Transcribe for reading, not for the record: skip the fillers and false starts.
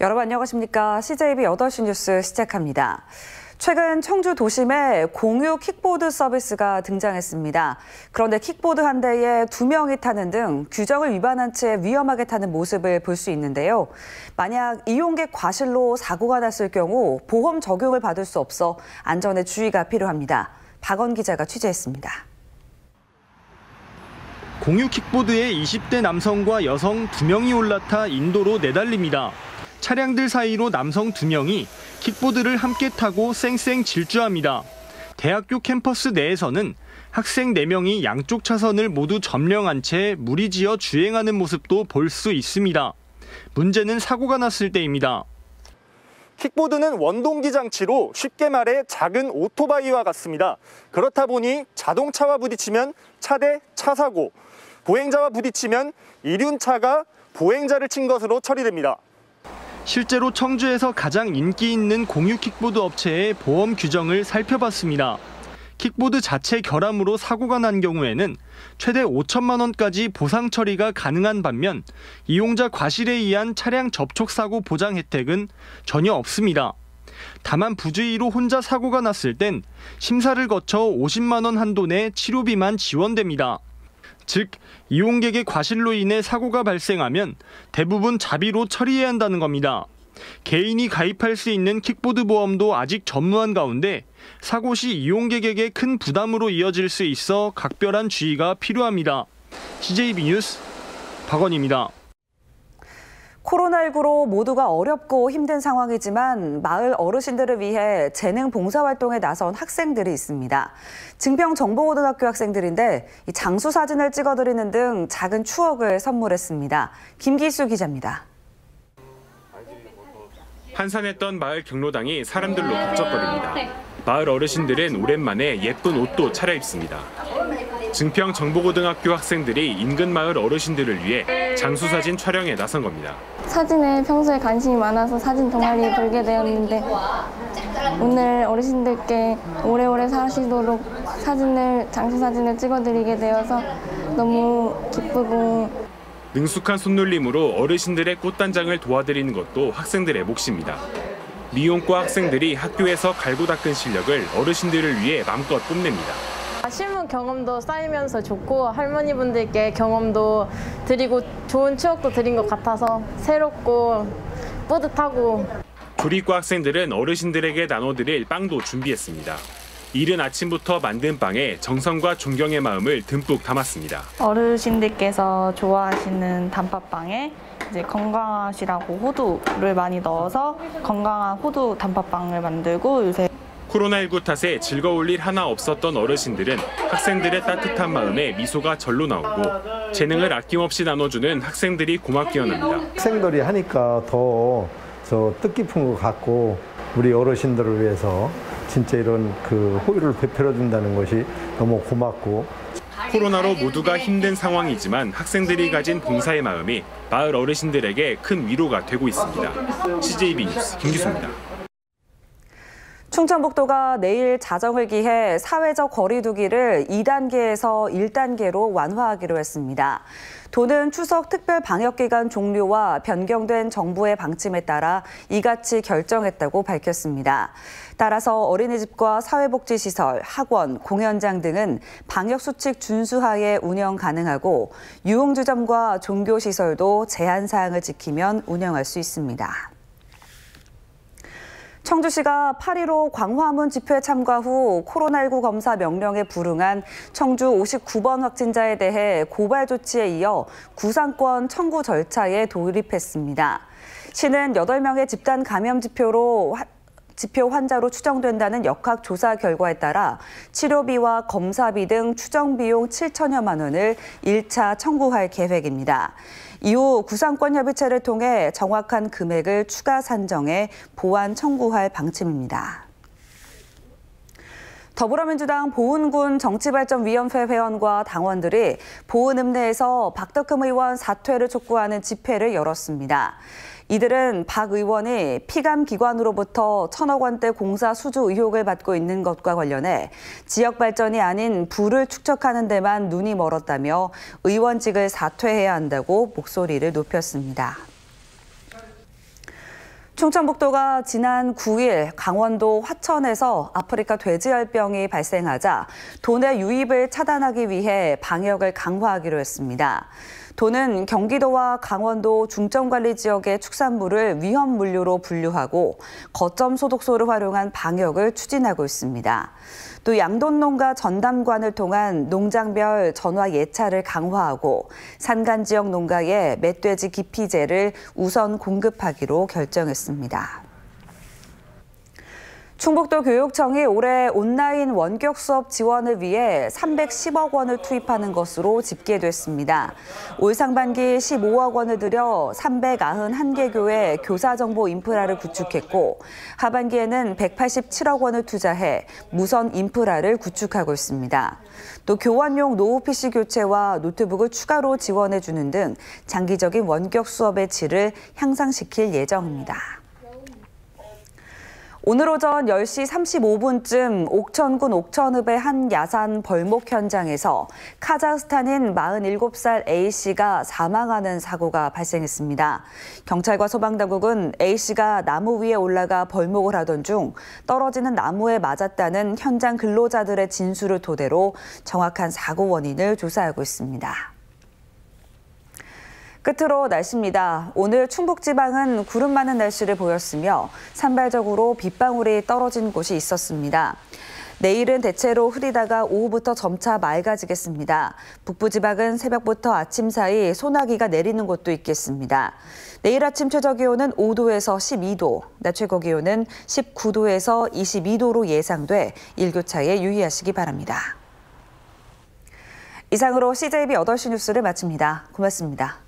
여러분 안녕하십니까? CJB 8시 뉴스 시작합니다. 최근 청주 도심에 공유 킥보드 서비스가 등장했습니다. 그런데 킥보드 한 대에 2명이 타는 등 규정을 위반한 채 위험하게 타는 모습을 볼 수 있는데요. 만약 이용객 과실로 사고가 났을 경우 보험 적용을 받을 수 없어 안전에 주의가 필요합니다. 박원 기자가 취재했습니다. 공유 킥보드에 20대 남성과 여성 2명이 올라타 인도로 내달립니다. 차량들 사이로 남성 2명이 킥보드를 함께 타고 쌩쌩 질주합니다. 대학교 캠퍼스 내에서는 학생 4명이 양쪽 차선을 모두 점령한 채 무리지어 주행하는 모습도 볼 수 있습니다. 문제는 사고가 났을 때입니다. 킥보드는 원동기 장치로 쉽게 말해 작은 오토바이와 같습니다. 그렇다 보니 자동차와 부딪히면 차 대 차 사고, 보행자와 부딪히면 이륜차가 보행자를 친 것으로 처리됩니다. 실제로 청주에서 가장 인기 있는 공유 킥보드 업체의 보험 규정을 살펴봤습니다. 킥보드 자체 결함으로 사고가 난 경우에는 최대 5천만 원까지 보상 처리가 가능한 반면 이용자 과실에 의한 차량 접촉 사고 보장 혜택은 전혀 없습니다. 다만 부주의로 혼자 사고가 났을 땐 심사를 거쳐 50만 원 한도 내 치료비만 지원됩니다. 즉, 이용객의 과실로 인해 사고가 발생하면 대부분 자비로 처리해야 한다는 겁니다. 개인이 가입할 수 있는 킥보드 보험도 아직 전무한 가운데 사고 시 이용객에게 큰 부담으로 이어질 수 있어 각별한 주의가 필요합니다. CJB 뉴스 박원입니다. 코로나19로 모두가 어렵고 힘든 상황이지만 마을 어르신들을 위해 재능 봉사활동에 나선 학생들이 있습니다. 증평정보고등학교 학생들인데 장수 사진을 찍어드리는 등 작은 추억을 선물했습니다. 김기수 기자입니다. 한산했던 마을 경로당이 사람들로 북적거립니다. 마을 어르신들은 오랜만에 예쁜 옷도 차려입습니다. 증평정보고등학교 학생들이 인근 마을 어르신들을 위해 장수사진 촬영에 나선 겁니다. 사진에 평소에 관심이 많아서 사진 동아리에 들게 되었는데 오늘 어르신들께 오래오래 사시도록 장수사진을 찍어드리게 되어서 너무 기쁘고 능숙한 손놀림으로 어르신들의 꽃단장을 도와드리는 것도 학생들의 몫입니다. 미용과 학생들이 학교에서 갈고 닦은 실력을 어르신들을 위해 마음껏 뽐냅니다. 실무 경험도 쌓이면서 좋고 할머니분들께 경험도 드리고 좋은 추억도 드린 것 같아서 새롭고 뿌듯하고. 조리과 학생들은 어르신들에게 나눠드릴 빵도 준비했습니다. 이른 아침부터 만든 빵에 정성과 존경의 마음을 듬뿍 담았습니다. 어르신들께서 좋아하시는 단팥빵에 이제 건강하시라고 호두를 많이 넣어서 건강한 호두 단팥빵을 만들고 요새 코로나19 탓에 즐거울 일 하나 없었던 어르신들은 학생들의 따뜻한 마음에 미소가 절로 나오고 재능을 아낌없이 나눠주는 학생들이 고맙게 여납니다. 학생들이 하니까 더 뜻깊은 것 같고 우리 어르신들을 위해서 진짜 이런 호의를 베풀어준다는 것이 너무 고맙고. 코로나로 모두가 힘든 상황이지만 학생들이 가진 봉사의 마음이 마을 어르신들에게 큰 위로가 되고 있습니다. CJB 뉴스 김기수입니다. 충청북도가 내일 자정을 기해 사회적 거리 두기를 2단계에서 1단계로 완화하기로 했습니다. 도는 추석 특별 방역 기간 종료와 변경된 정부의 방침에 따라 이같이 결정했다고 밝혔습니다. 따라서 어린이집과 사회복지시설, 학원, 공연장 등은 방역수칙 준수하에 운영 가능하고 유흥주점과 종교시설도 제한 사항을 지키면 운영할 수 있습니다. 청주시가 8.15 광화문 집회 참가 후 코로나19 검사 명령에 불응한 청주 59번 확진자에 대해 고발 조치에 이어 구상권 청구 절차에 돌입했습니다. 시는 8명의 집단 감염 지표 환자로 추정된다는 역학조사 결과에 따라 치료비와 검사비 등 추정 비용 7천여만 원을 1차 청구할 계획입니다. 이후 구상권 협의체를 통해 정확한 금액을 추가 산정해 보완 청구할 방침입니다. 더불어민주당 보은군 정치발전위원회 회원과 당원들이 보은읍 내에서 박덕흠 의원 사퇴를 촉구하는 집회를 열었습니다. 이들은 박 의원이 피감기관으로부터 1,000억 원대 공사 수주 의혹을 받고 있는 것과 관련해 지역 발전이 아닌 부를 축적하는 데만 눈이 멀었다며 의원직을 사퇴해야 한다고 목소리를 높였습니다. 충청북도가 지난 9일 강원도 화천에서 아프리카 돼지열병이 발생하자 도내 유입을 차단하기 위해 방역을 강화하기로 했습니다. 도는 경기도와 강원도 중점관리 지역의 축산물을 위험물류로 분류하고 거점 소독소를 활용한 방역을 추진하고 있습니다. 또 양돈농가 전담관을 통한 농장별 전화 예찰을 강화하고 산간 지역 농가에 멧돼지 기피제를 우선 공급하기로 결정했습니다. 충북도 교육청이 올해 온라인 원격 수업 지원을 위해 310억 원을 투입하는 것으로 집계됐습니다. 올 상반기 15억 원을 들여 391개 교회 교사 정보 인프라를 구축했고 하반기에는 187억 원을 투자해 무선 인프라를 구축하고 있습니다. 또 교원용 노후 PC 교체와 노트북을 추가로 지원해주는 등 장기적인 원격 수업의 질을 향상시킬 예정입니다. 오늘 오전 10시 35분쯤 옥천군 옥천읍의 한 야산 벌목 현장에서 카자흐스탄인 47살 A씨가 사망하는 사고가 발생했습니다. 경찰과 소방당국은 A씨가 나무 위에 올라가 벌목을 하던 중 떨어지는 나무에 맞았다는 현장 근로자들의 진술을 토대로 정확한 사고 원인을 조사하고 있습니다. 끝으로 날씨입니다. 오늘 충북지방은 구름 많은 날씨를 보였으며 산발적으로 빗방울이 떨어진 곳이 있었습니다. 내일은 대체로 흐리다가 오후부터 점차 맑아지겠습니다. 북부지방은 새벽부터 아침 사이 소나기가 내리는 곳도 있겠습니다. 내일 아침 최저기온은 5도에서 12도, 낮 최고기온은 19도에서 22도로 예상돼 일교차에 유의하시기 바랍니다. 이상으로 CJB 8시 뉴스를 마칩니다. 고맙습니다.